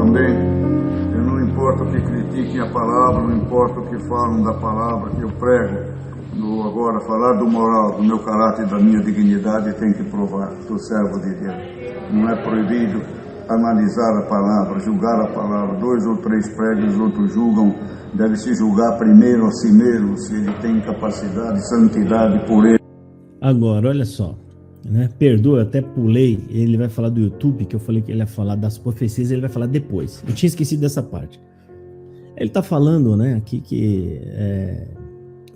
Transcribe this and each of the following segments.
também. Eu não importa o que critiquem a palavra, não importa o que falam da palavra que eu prego. Agora, falar do moral, do meu caráter e da minha dignidade, tem que provar. Sou servo de Deus. Não é proibido analisar a palavra, julgar a palavra. 2 ou 3 pregam, os outros julgam. Deve se julgar primeiro a si mesmo, se ele tem capacidade, santidade por ele. Agora, olha só, né? Perdoa, eu até pulei. Ele vai falar do YouTube, que eu falei que ele ia falar das profecias, ele vai falar depois. Eu tinha esquecido dessa parte. Ele está falando, né, aqui que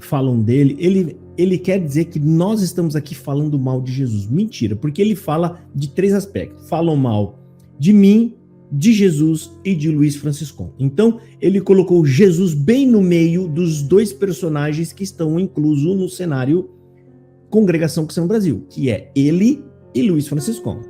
falam dele. Ele quer dizer que nós estamos aqui falando mal de Jesus. Mentira, porque ele fala de 3 aspectos. Falam mal de mim, de Jesus e de Luiz Franciscon. Então, ele colocou Jesus bem no meio dos 2 personagens que estão inclusos no cenário Congregação Cristã no Brasil, que é ele e Luiz Franciscon.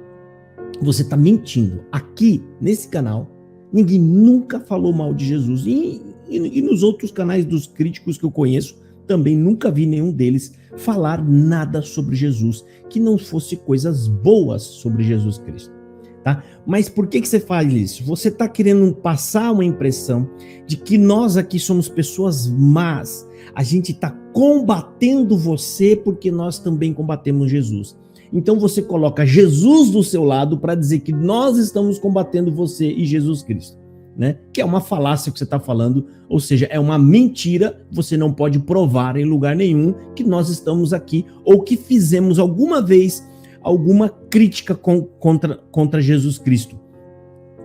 Você está mentindo. Aqui, nesse canal, ninguém nunca falou mal de Jesus. E nos outros canais dos críticos que eu conheço, também nunca vi nenhum deles falar nada sobre Jesus, que não fosse coisas boas sobre Jesus Cristo. Tá? Mas por que você faz isso? Você está querendo passar uma impressão de que nós aqui somos pessoas más. A gente está combatendo você porque nós também combatemos Jesus. Então você coloca Jesus do seu lado para dizer que nós estamos combatendo você e Jesus Cristo, né? Que é uma falácia que você está falando, ou seja, é uma mentira. Você não pode provar em lugar nenhum que nós estamos aqui ou que fizemos alguma vez alguma crítica contra Jesus Cristo.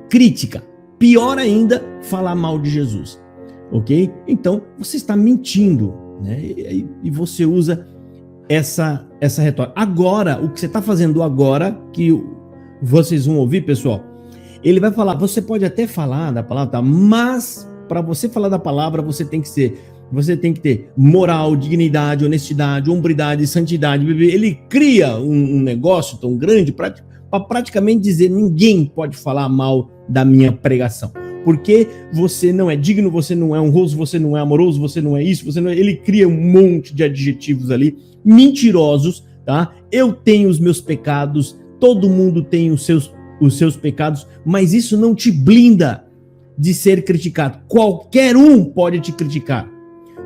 Crítica. Pior ainda, falar mal de Jesus. Ok? Então, você está mentindo, né? E você usa essa retórica. Agora, o que você está fazendo agora, que vocês vão ouvir, pessoal, ele vai falar, você pode até falar da palavra, tá? Mas para você falar da palavra, você tem que ter moral, dignidade, honestidade, hombridade, santidade. Ele cria um negócio tão grande para praticamente dizer, ninguém pode falar mal da minha pregação. Porque você não é digno, você não é honroso, você não é amoroso, você não é isso, você não é... Ele cria um monte de adjetivos ali, mentirosos, tá? Eu tenho os meus pecados, todo mundo tem os seus pecados, mas isso não te blinda de ser criticado. Qualquer um pode te criticar.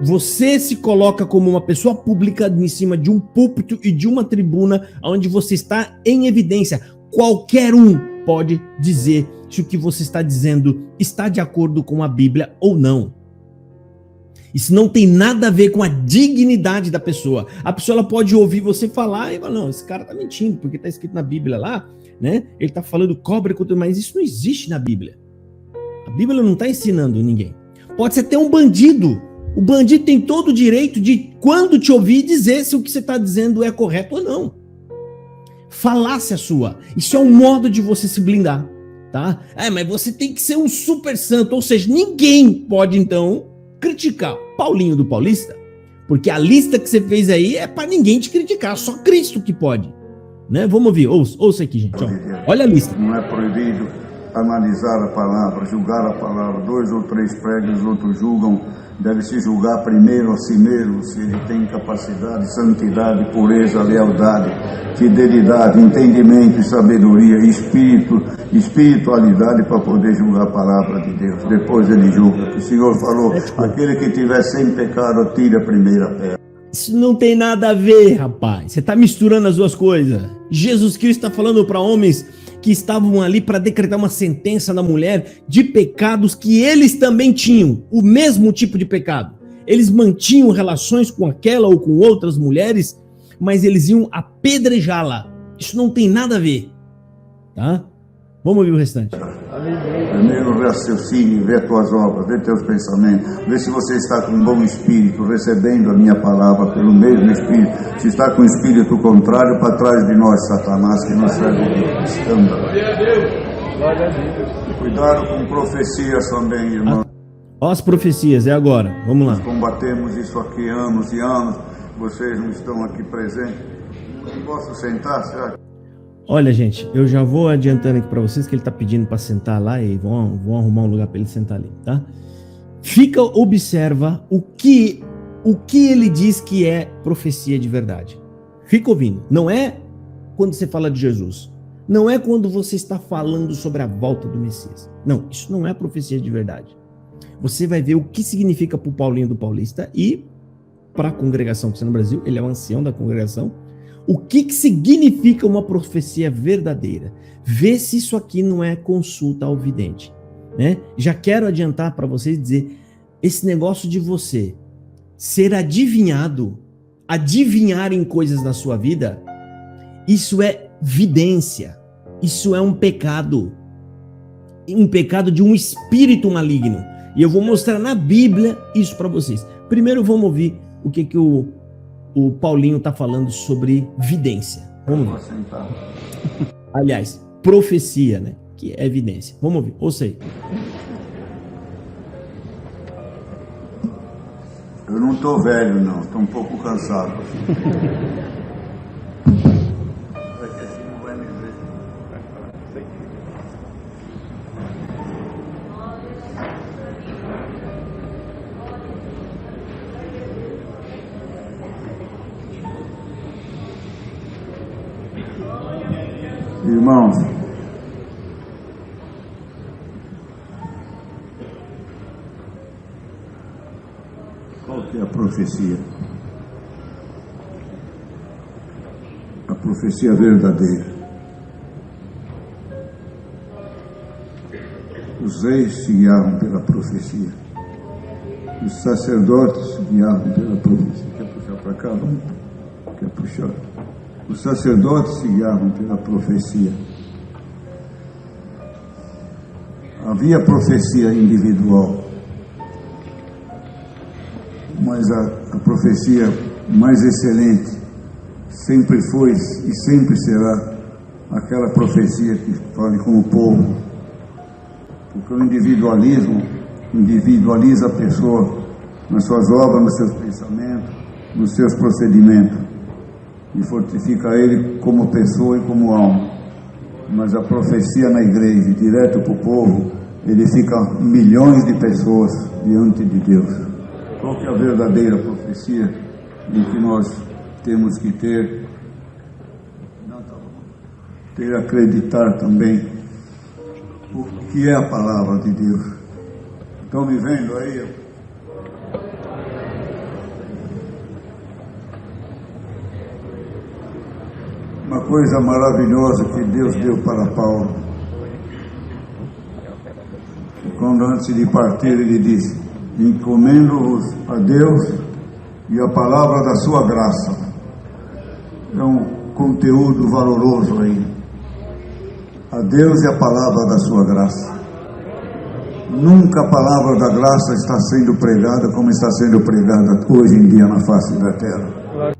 Você se coloca como uma pessoa pública em cima de um púlpito e de uma tribuna onde você está em evidência. Qualquer um pode dizer se o que você está dizendo está de acordo com a Bíblia ou não. Isso não tem nada a ver com a dignidade da pessoa. A pessoa ela pode ouvir você falar e falar, não, esse cara está mentindo, porque está escrito na Bíblia lá, né? Ele está falando cobra contra, mas isso não existe na Bíblia. A Bíblia não está ensinando ninguém. Pode ser até um bandido. O bandido tem todo o direito de, quando te ouvir, dizer se o que você está dizendo é correto ou não. Falácia sua. Isso é um modo de você se blindar, tá? Mas você tem que ser um super santo, ou seja, ninguém pode, então, criticar Paulinho do Paulista, porque a lista que você fez aí é para ninguém te criticar, só Cristo que pode, né? Vamos ouvir, ouça aqui, gente. Ó. Olha a lista. Não é proibido analisar a palavra, julgar a palavra. 2 ou 3 pregam, os outros julgam. Deve se julgar primeiro a si mesmo, se ele tem capacidade, santidade, pureza, lealdade, fidelidade, entendimento e sabedoria, espiritualidade para poder julgar a palavra de Deus. Depois ele julga. O Senhor falou, aquele que tiver sem pecado, atire a primeira pedra. Isso não tem nada a ver, rapaz. Você está misturando as duas coisas. Jesus Cristo está falando para homens que estavam ali para decretar uma sentença na mulher de pecados que eles também tinham, o mesmo tipo de pecado. Eles mantinham relações com aquela ou com outras mulheres, mas eles iam apedrejá-la. Isso não tem nada a ver, tá? Vamos ouvir o restante. Primeiro raciocínio, vê as tuas obras, vê teus pensamentos, vê se você está com um bom espírito, recebendo a minha palavra pelo mesmo espírito. Se está com o espírito contrário, para trás de nós, Satanás, que não serve de escândalo. Cuidado com profecias também, irmão. Ó as profecias, é agora. Vamos lá. Nós combatemos isso aqui anos e anos. Vocês não estão aqui presentes. Posso sentar, será? Olha, gente, eu já vou adiantando aqui para vocês que ele tá pedindo para sentar lá e vão arrumar um lugar para ele sentar ali, tá? Observa o que ele diz que é profecia de verdade. Fica ouvindo. Não é quando você fala de Jesus. Não é quando você está falando sobre a volta do Messias. Não, isso não é profecia de verdade. Você vai ver o que significa para o Paulinho do Paulista e para a congregação que está no Brasil, ele é o ancião da congregação, o que significa uma profecia verdadeira. Vê se isso aqui não é consulta ao vidente. Né? Já quero adiantar para vocês dizer, esse negócio de você ser adivinhado, adivinhar em coisas na sua vida, isso é vidência, isso é um pecado de um espírito maligno. E eu vou mostrar na Bíblia isso para vocês. Primeiro vamos ouvir o que o Paulinho está falando sobre vidência. Vamos ver. Aliás, profecia, né? Que é evidência. Vamos ouvir. Ouça aí. Eu não estou velho, não. Estou um pouco cansado. Irmãos, qual que é a profecia? A profecia verdadeira. Os reis se guiavam pela profecia. Os sacerdotes se guiavam pela profecia. Quer puxar para cá? Vamos. Quer puxar? Os sacerdotes se guiavam pela profecia. Havia profecia individual, mas a profecia mais excelente sempre foi e sempre será aquela profecia que fale com o povo. Porque o individualismo individualiza a pessoa nas suas obras, nos seus pensamentos, nos seus procedimentos, e fortifica ele como pessoa e como alma. Mas a profecia na igreja, direto para o povo, edifica milhões de pessoas diante de Deus. Qual que é a verdadeira profecia em que nós temos que ter acreditar também o que é a palavra de Deus? Estão me vendo aí? Uma coisa maravilhosa que Deus deu para Paulo. Quando antes de partir ele disse: encomendo-vos a Deus e a palavra da sua graça. É um conteúdo valoroso aí. A Deus e a palavra da sua graça. Nunca a palavra da graça está sendo pregada como está sendo pregada hoje em dia na face da terra.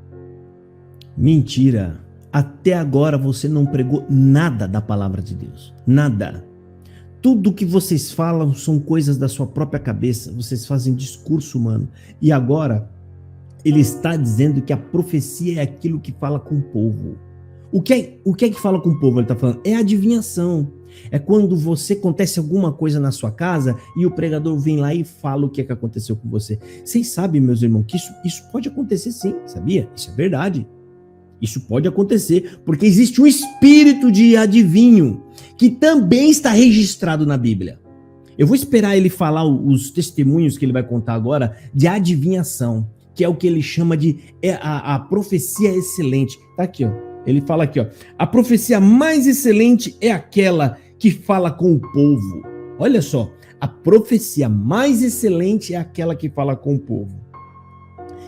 Mentira. Até agora você não pregou nada da palavra de Deus. Nada. Tudo que vocês falam são coisas da sua própria cabeça. Vocês fazem discurso humano. E agora, ele está dizendo que a profecia é aquilo que fala com o povo. O que é que fala com o povo? Ele está falando, é adivinhação. É quando você acontece alguma coisa na sua casa e o pregador vem lá e fala o que é que aconteceu com você. Vocês sabem, meus irmãos, que isso pode acontecer sim, sabia? Isso é verdade. Isso pode acontecer, porque existe um espírito de adivinho que também está registrado na Bíblia. Eu vou esperar ele falar os testemunhos que ele vai contar agora de adivinhação, que é o que ele chama de a profecia excelente. Tá aqui, ó. Ele fala aqui, ó. A profecia mais excelente é aquela que fala com o povo. Olha só, a profecia mais excelente é aquela que fala com o povo.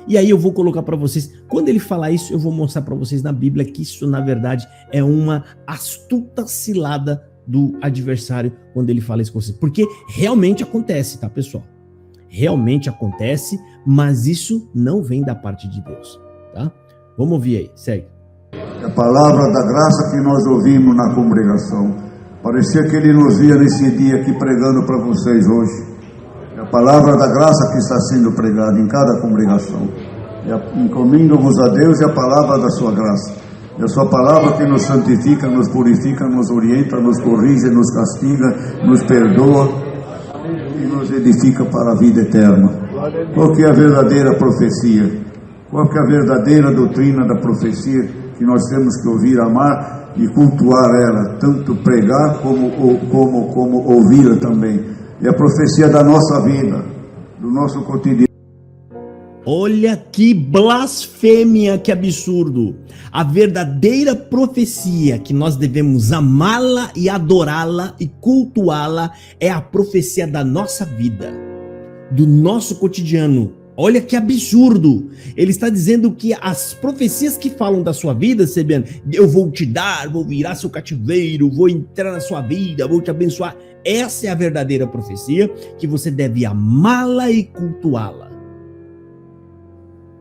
E aí eu vou colocar para vocês, quando ele falar isso, eu vou mostrar para vocês na Bíblia que isso, na verdade, é uma astuta cilada do adversário quando ele fala isso com vocês. Porque realmente acontece, tá, pessoal? Realmente acontece, mas isso não vem da parte de Deus, tá? Vamos ouvir aí, segue. A palavra da graça que nós ouvimos na congregação, parecia que ele nos via nesse dia aqui pregando para vocês hoje. A palavra da graça que está sendo pregada em cada congregação. Encomendo-vos a Deus e a palavra da sua graça. É a sua palavra que nos santifica, nos purifica, nos orienta, nos corrige, nos castiga, nos perdoa e nos edifica para a vida eterna. Qual que é a verdadeira profecia? Qual que é a verdadeira doutrina da profecia que nós temos que ouvir, amar e cultuar ela, tanto pregar como ouvi-la também. É a profecia da nossa vida, do nosso cotidiano. Olha que blasfêmia, que absurdo. A verdadeira profecia que nós devemos amá-la e adorá-la e cultuá-la é a profecia da nossa vida, do nosso cotidiano. Olha que absurdo. Ele está dizendo que as profecias que falam da sua vida, Sebiano, eu vou te dar, vou virar seu cativeiro, vou entrar na sua vida, vou te abençoar. Essa é a verdadeira profecia, que você deve amá-la e cultuá-la.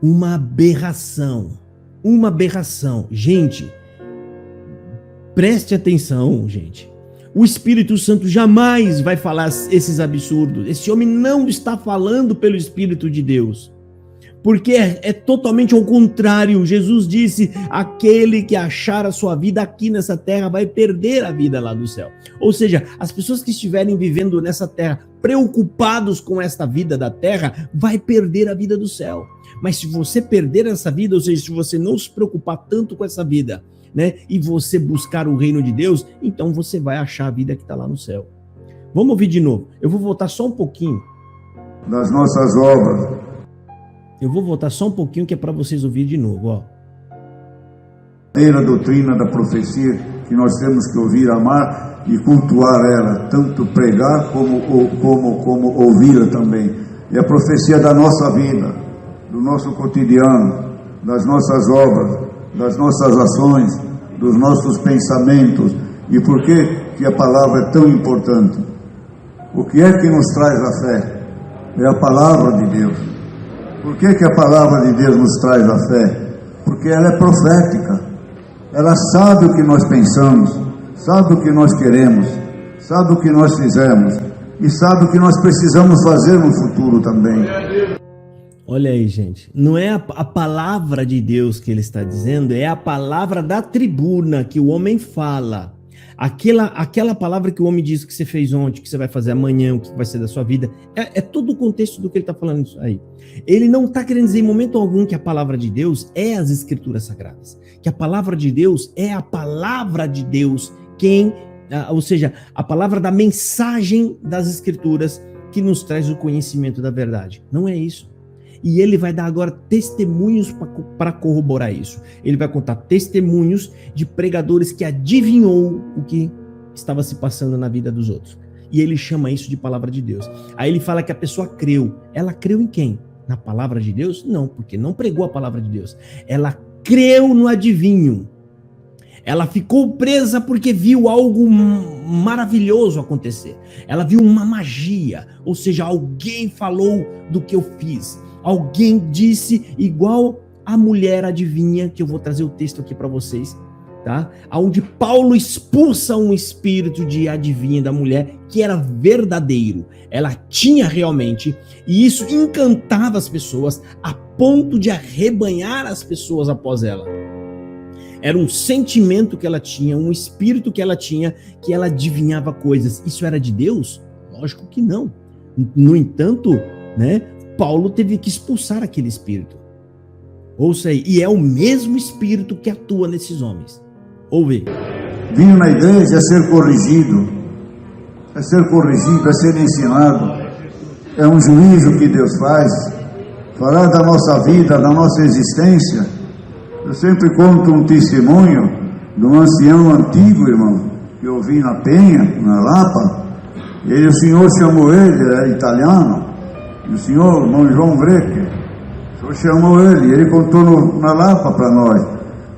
Uma aberração. Uma aberração. Gente, preste atenção, gente. O Espírito Santo jamais vai falar esses absurdos. Esse homem não está falando pelo Espírito de Deus. Porque é totalmente ao contrário. Jesus disse, aquele que achar a sua vida aqui nessa terra vai perder a vida lá do céu. Ou seja, as pessoas que estiverem vivendo nessa terra, preocupados com esta vida da terra, vai perder a vida do céu. Mas se você perder essa vida, ou seja, se você não se preocupar tanto com essa vida, né, e você buscar o reino de Deus, então você vai achar a vida que está lá no céu. Vamos ouvir de novo. Eu vou voltar só um pouquinho. Das nossas obras. Eu vou voltar só um pouquinho, que é para vocês ouvirem de novo, ó. A doutrina da profecia que nós temos que ouvir, amar e cultuar ela, tanto pregar como ouvi-la também. É a profecia da nossa vida, do nosso cotidiano, das nossas obras, das nossas ações, dos nossos pensamentos. E por que a palavra é tão importante? O que é que nos traz a fé? É a palavra de Deus. Por que a palavra de Deus nos traz a fé? Porque ela é profética. Ela sabe o que nós pensamos, sabe o que nós queremos, sabe o que nós fizemos e sabe o que nós precisamos fazer no futuro também. Olha aí, gente, não é a palavra de Deus que ele está dizendo, é a palavra da tribuna que o homem fala. Aquela palavra que o homem diz que você fez ontem, que você vai fazer amanhã, o que vai ser da sua vida, é todo o contexto do que ele está falando isso aí. Ele não está querendo dizer em momento algum que a palavra de Deus é as escrituras sagradas, que a palavra de Deus é a palavra de Deus, ou seja, a palavra da mensagem das escrituras que nos traz o conhecimento da verdade. Não é isso. E ele vai dar agora testemunhos para corroborar isso. Ele vai contar testemunhos de pregadores que adivinhou o que estava se passando na vida dos outros. E ele chama isso de palavra de Deus. Aí ele fala que a pessoa creu. Ela creu em quem? Na palavra de Deus? Não, porque não pregou a palavra de Deus. Ela creu no adivinho. Ela ficou presa porque viu algo maravilhoso acontecer. Ela viu uma magia, ou seja, alguém falou do que eu fiz. Alguém disse, igual a mulher adivinha, que eu vou trazer o texto aqui para vocês, tá? Onde Paulo expulsa um espírito de adivinha da mulher, que era verdadeiro. Ela tinha realmente, e isso encantava as pessoas, a ponto de arrebanhar as pessoas após ela. Era um sentimento que ela tinha, um espírito que ela tinha, que ela adivinhava coisas. Isso era de Deus? Lógico que não. No entanto, né, Paulo teve que expulsar aquele espírito. Ouça aí, e é o mesmo espírito que atua nesses homens. Ouve. Vim na igreja a ser corrigido, é ser ensinado. É um juízo que Deus faz. Falar da nossa vida, da nossa existência. Eu sempre conto um testemunho de um ancião antigo, irmão, que eu vi na Penha, na Lapa. E o senhor chamou ele, era italiano. E o senhor, irmão João Greque, o senhor chamou ele, ele contou na Lapa para nós.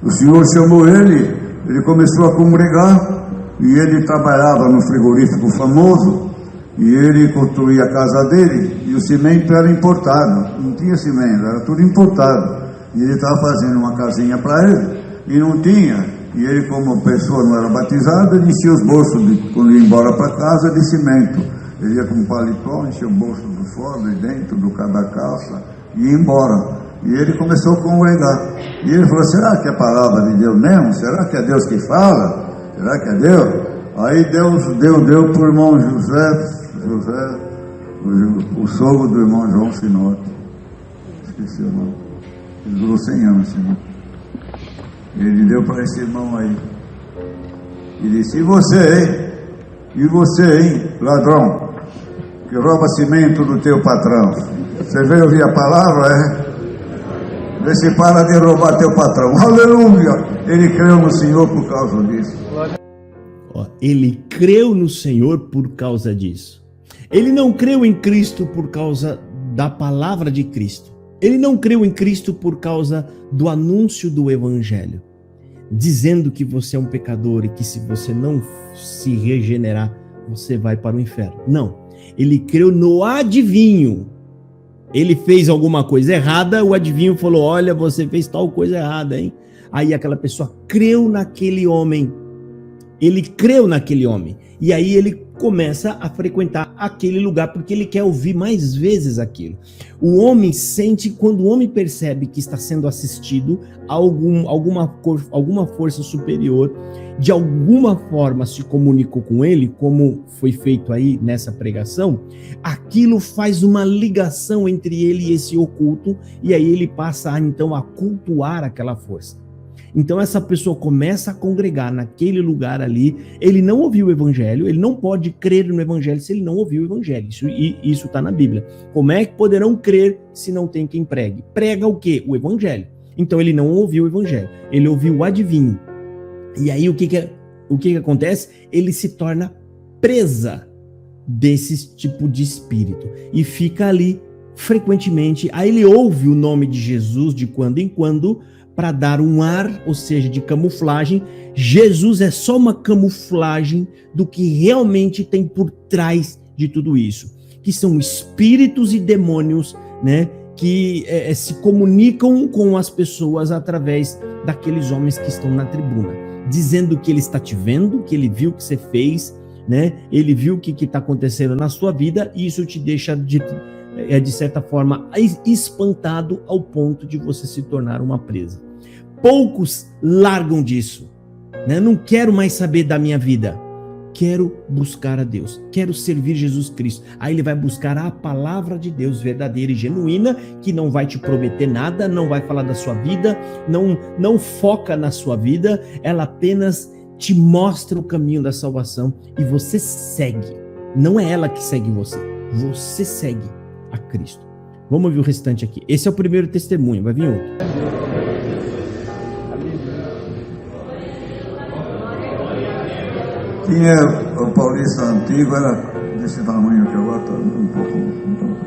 O senhor chamou ele começou a congregar, e ele trabalhava no frigorífico famoso, e ele construía a casa dele, e o cimento era importado, não tinha cimento, era tudo importado. E ele estava fazendo uma casinha para ele, e não tinha, e ele, como pessoa não era batizado, ele enchia os bolsos, quando ia embora para casa, de cimento. Ele ia com um paletó, enchia o bolso do fora, de dentro, do cada calça, e ia embora. E ele começou a congregar. E ele falou, será que é a palavra de Deus mesmo? Será que é Deus que fala? Será que é Deus? Aí Deus deu para o irmão José, o sogro do irmão João Sinote. Esqueci o nome. Ele durou 100 anos, Senhor. Ele deu para esse irmão aí. E disse: e você, hein? E você, hein, ladrão, que rouba cimento do teu patrão? Você veio ouvir a palavra, é? Vê se para de roubar teu patrão. Aleluia! Ele creu no Senhor por causa disso. Ele creu no Senhor por causa disso. Ele não creu em Cristo por causa da palavra de Cristo. Ele não creu em Cristo por causa do anúncio do Evangelho, dizendo que você é um pecador e que se você não se regenerar, você vai para o inferno. Não. Ele creu no adivinho. Ele fez alguma coisa errada, o adivinho falou: olha, você fez tal coisa errada, hein? Aí aquela pessoa creu naquele homem. Ele creu naquele homem. E aí ele começa a frequentar aquele lugar porque ele quer ouvir mais vezes aquilo. O homem sente, quando o homem percebe que está sendo assistido, alguma força superior, de alguma forma se comunicou com ele, como foi feito aí nessa pregação, aquilo faz uma ligação entre ele e esse oculto, e aí ele passa então a cultuar aquela força. Então essa pessoa começa a congregar naquele lugar ali. Ele não ouviu o evangelho, ele não pode crer no evangelho se ele não ouviu o evangelho. Isso está na Bíblia. Como é que poderão crer se não tem quem pregue? Prega o quê? O evangelho. Então ele não ouviu o evangelho, ele ouviu o adivinho. E aí o que acontece? Ele se torna presa desse tipo de espírito e fica ali frequentemente. Aí ele ouve o nome de Jesus de quando em quando, para dar um ar, ou seja, de camuflagem. Jesus é só uma camuflagem do que realmente tem por trás de tudo isso, que são espíritos e demônios, né, que se comunicam com as pessoas através daqueles homens que estão na tribuna, dizendo que ele está te vendo, que ele viu o que você fez, né, ele viu o que está acontecendo na sua vida, e isso te deixa de certa forma espantado ao ponto de você se tornar uma presa. Poucos largam disso, né? Não quero mais saber da minha vida, quero buscar a Deus, quero servir Jesus Cristo. Aí ele vai buscar a palavra de Deus verdadeira e genuína, que não vai te prometer nada, não vai falar da sua vida, não foca na sua vida, ela apenas te mostra o caminho da salvação e você segue. Não é ela que segue você, você segue a Cristo. Vamos ouvir o restante aqui. Esse é o primeiro testemunho, vai vir outro. Tinha o paulista antigo, era desse tamanho que agora está um pouco,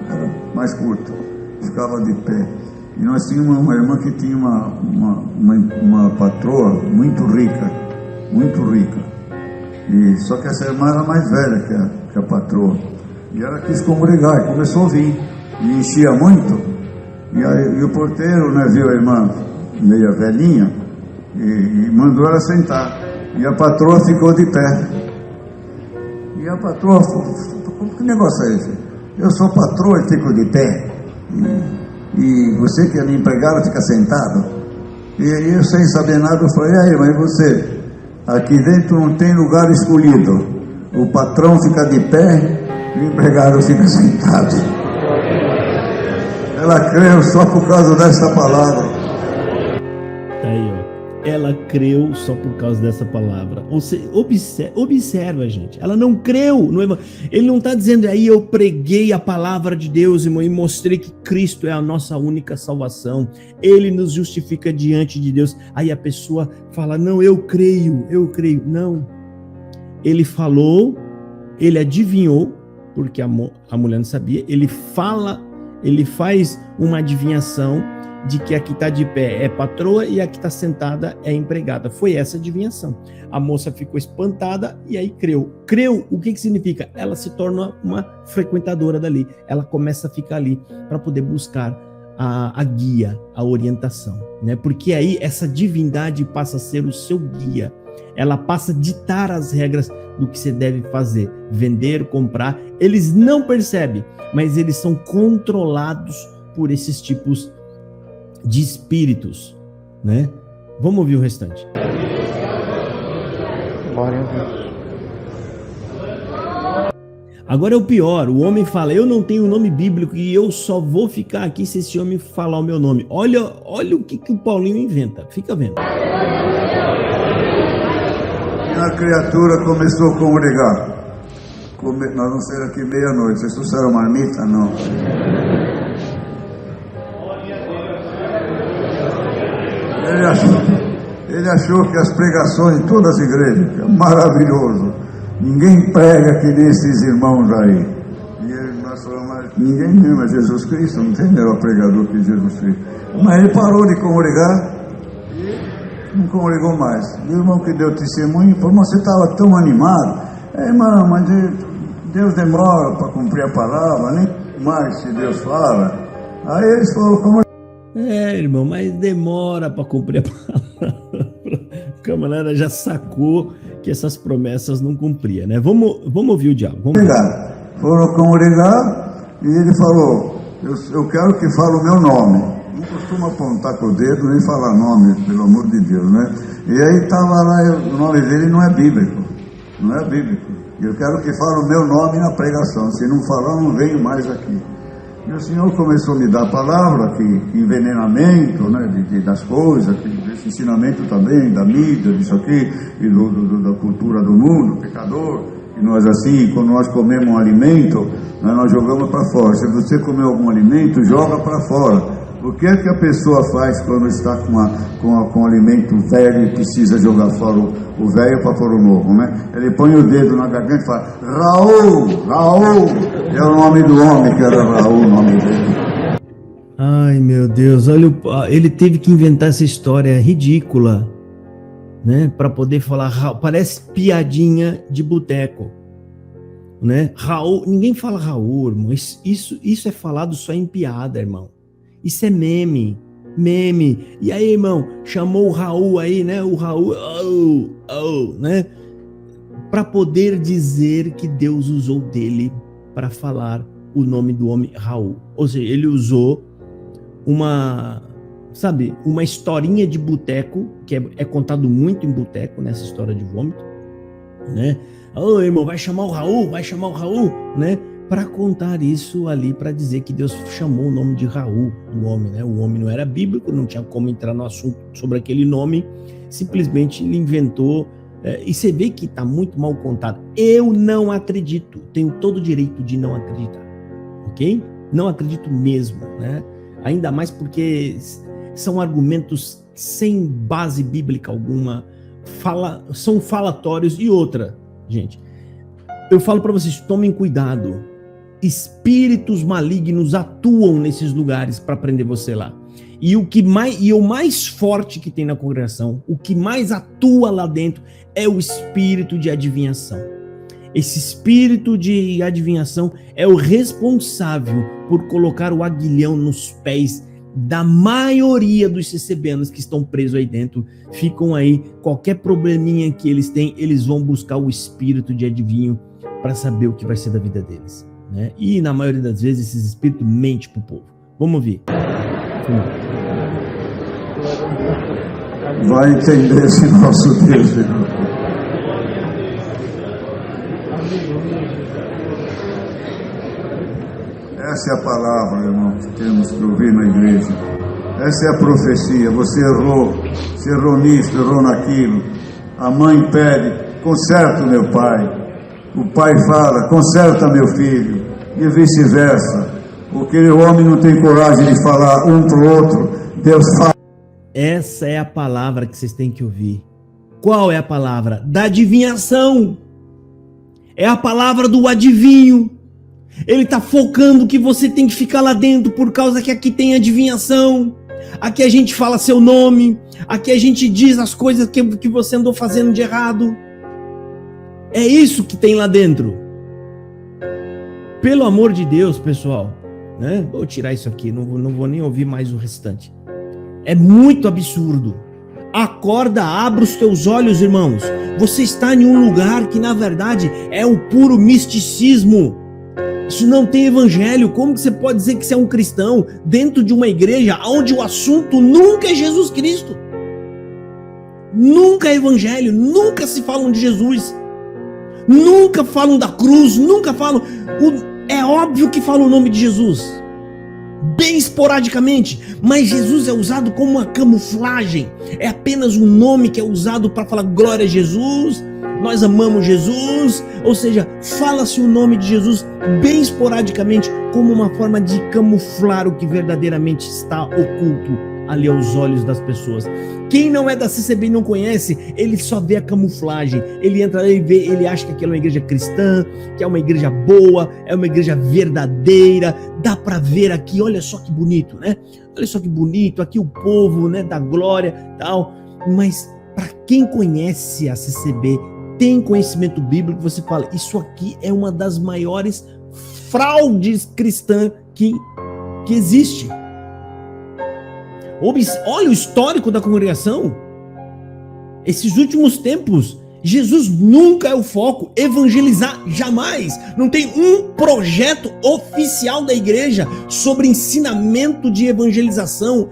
era mais curto, ficava de pé. E nós tínhamos uma irmã que tinha uma patroa muito rica, e só que essa irmã era mais velha que a patroa. E ela quis congregar e começou a vir. E enchia muito. E o porteiro, né, viu a irmã meia velhinha e mandou ela sentar. E a patroa ficou de pé. E a patroa falou: que negócio é esse? Eu sou patroa e fico de pé. E você que é minha empregada fica sentado. E aí eu, sem saber nada, eu falei: aí, mas você, aqui dentro não tem lugar escolhido. O patrão fica de pé, o empregado fica sentado. Ela creu só por causa dessa palavra. Aí, ó. Ela creu só por causa dessa palavra. Ou seja, observa, gente. Ela não creu no Evangelho. Ele não está dizendo aí: eu preguei a palavra de Deus e mostrei que Cristo é a nossa única salvação. Ele nos justifica diante de Deus. Aí a pessoa fala: não, eu creio. Não. Ele falou, ele adivinhou, porque a mulher não sabia. Ele faz uma adivinhação de que a que está de pé é patroa e a que está sentada é empregada. Foi essa adivinhação. A moça ficou espantada e aí creu. Creu, o que significa? Ela se torna uma frequentadora dali. Ela começa a ficar ali para poder buscar a guia, a orientação, né? Porque aí essa divindade passa a ser o seu guia. Ela passa a ditar as regras do que você deve fazer, vender, comprar. Eles não percebem, mas eles são controlados por esses tipos de espíritos, né? Vamos ouvir o restante. Glória a Deus. Agora é o pior, o homem fala: eu não tenho nome bíblico e eu só vou ficar aqui se esse homem falar o meu nome. Olha o que o Paulinho inventa, fica vendo. a criatura começou a congregar. Nós vamos sair aqui meia-noite. Vocês trouxeram marmita? Não. Ele achou que as pregações de todas as igrejas, é maravilhoso. Ninguém prega que nem esses irmãos aí. E nós falamos, mas ninguém mesmo é Jesus Cristo, não tem melhor pregador que Jesus Cristo. Mas ele parou de congregar e não congregou mais. E o irmão que deu testemunho falou, mas você estava tão animado. Irmão, mas Deus demora para cumprir a palavra, nem mais se Deus fala. Aí eles falaram, como irmão, mas demora para cumprir a palavra. O camarada já sacou que essas promessas não cumpria, né? Vamos ouvir o diabo. Foram congregar e ele falou, eu quero que fale o meu nome. Não costuma apontar com o dedo nem falar nome, pelo amor de Deus, né? E aí estava lá, o nome dele não é bíblico. Não é bíblico. Eu quero que fale o meu nome na pregação. Se não falar, não venho mais aqui. E o Senhor começou a me dar a palavra, que envenenamento, né, das coisas, desse ensinamento também, da mídia, disso aqui, e da cultura do mundo, pecador. E nós assim, quando nós comemos um alimento, nós jogamos para fora. Se você comer algum alimento, joga para fora. O que é que a pessoa faz quando está com um alimento velho e precisa jogar fora o velho para pôr o novo, né? Ele põe o dedo na garganta e fala, Raul, é o nome do homem que era Raul, o nome dele. Ai, meu Deus, olha, ele teve que inventar essa história ridícula, né? Para poder falar, parece piadinha de boteco, né? Raul, ninguém fala Raul, irmão, isso é falado só em piada, irmão. Isso é meme. E aí, irmão, chamou o Raul aí, né? O Raul, né? Para poder dizer que Deus usou dele para falar o nome do homem Raul. Ou seja, ele usou uma historinha de boteco, que é contado muito em boteco, nessa história de vômito, né? Irmão, vai chamar o Raul, né? Para contar isso ali, para dizer que Deus chamou o nome de Raul do homem, né? O homem não era bíblico, não tinha como entrar no assunto sobre aquele nome, simplesmente ele inventou, e você vê que está muito mal contado. Eu não acredito, tenho todo o direito de não acreditar, ok? Não acredito mesmo, né? Ainda mais porque são argumentos sem base bíblica alguma, são falatórios. E outra, gente, eu falo para vocês, tomem cuidado. Espíritos malignos atuam nesses lugares para prender você lá. E o mais forte que tem na congregação, o que mais atua lá dentro é o espírito de adivinhação. Esse espírito de adivinhação é o responsável por colocar o aguilhão nos pés da maioria dos CCBanos que estão presos aí dentro. Ficam aí, qualquer probleminha que eles têm, eles vão buscar o espírito de adivinho para saber o que vai ser da vida deles, né? E na maioria das vezes esses espíritos mentem pro povo. Vamos ouvir. Vai entender esse nosso Deus. Essa é a palavra, irmão, que temos que ouvir na igreja. Essa é a profecia. Você errou nisso, errou naquilo. A mãe pede, conserta meu pai. O pai fala, conserta meu filho, e vice-versa. Porque o homem não tem coragem de falar um para o outro, Deus fala. Essa é a palavra que vocês têm que ouvir. Qual é a palavra? Da adivinhação. É a palavra do adivinho. Ele está focando que você tem que ficar lá dentro, por causa que aqui tem adivinhação. Aqui a gente fala seu nome. Aqui a gente diz as coisas que você andou fazendo de errado. É isso que tem lá dentro. Pelo amor de Deus, pessoal, né? Vou tirar isso aqui, não vou nem ouvir mais o restante. É muito absurdo. Acorda, abra os teus olhos, irmãos. Você está em um lugar que, na verdade, é o puro misticismo. Isso não tem evangelho. Como que você pode dizer que você é um cristão dentro de uma igreja onde o assunto nunca é Jesus Cristo? Nunca é evangelho, nunca se falam de Jesus. Nunca falam da cruz, nunca falam. É óbvio que falam o nome de Jesus, bem esporadicamente, mas Jesus é usado como uma camuflagem. É apenas um nome que é usado para falar glória a Jesus, nós amamos Jesus, ou seja, fala-se o nome de Jesus bem esporadicamente, como uma forma de camuflar o que verdadeiramente está oculto ali aos olhos das pessoas. Quem não é da CCB e não conhece, ele só vê a camuflagem, ele entra, ele acha que aquilo é uma igreja cristã, que é uma igreja boa, é uma igreja verdadeira, dá para ver aqui, olha só que bonito, né? Olha só que bonito, aqui o povo, né, da glória, tal. Mas para quem conhece a CCB, tem conhecimento bíblico, você fala, isso aqui é uma das maiores fraudes cristãs que existe. Olha o histórico da congregação. Esses últimos tempos, Jesus nunca é o foco, evangelizar jamais. Não tem um projeto oficial da igreja sobre ensinamento de evangelização,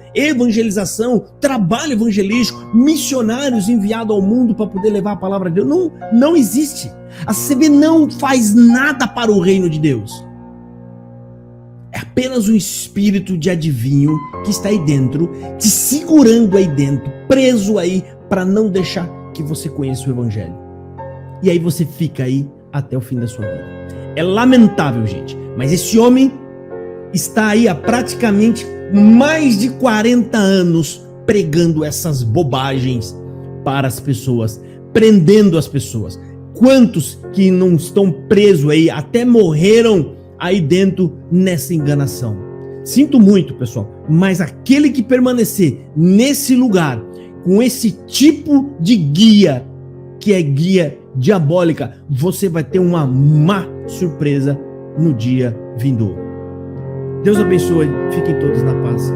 trabalho evangelístico, missionários enviados ao mundo para poder levar a palavra de Deus. Não existe. A CCB não faz nada para o reino de Deus. É apenas um espírito de adivinho que está aí dentro, te segurando aí dentro, preso aí, para não deixar que você conheça o evangelho. E aí você fica aí até o fim da sua vida. É lamentável, gente, mas esse homem está aí há praticamente mais de 40 anos pregando essas bobagens para as pessoas, prendendo as pessoas. Quantos que não estão presos aí, até morreram aí dentro nessa enganação. Sinto muito, pessoal, mas aquele que permanecer nesse lugar, com esse tipo de guia, que é guia diabólica, você vai ter uma má surpresa no dia vindouro. Deus abençoe, fiquem todos na paz.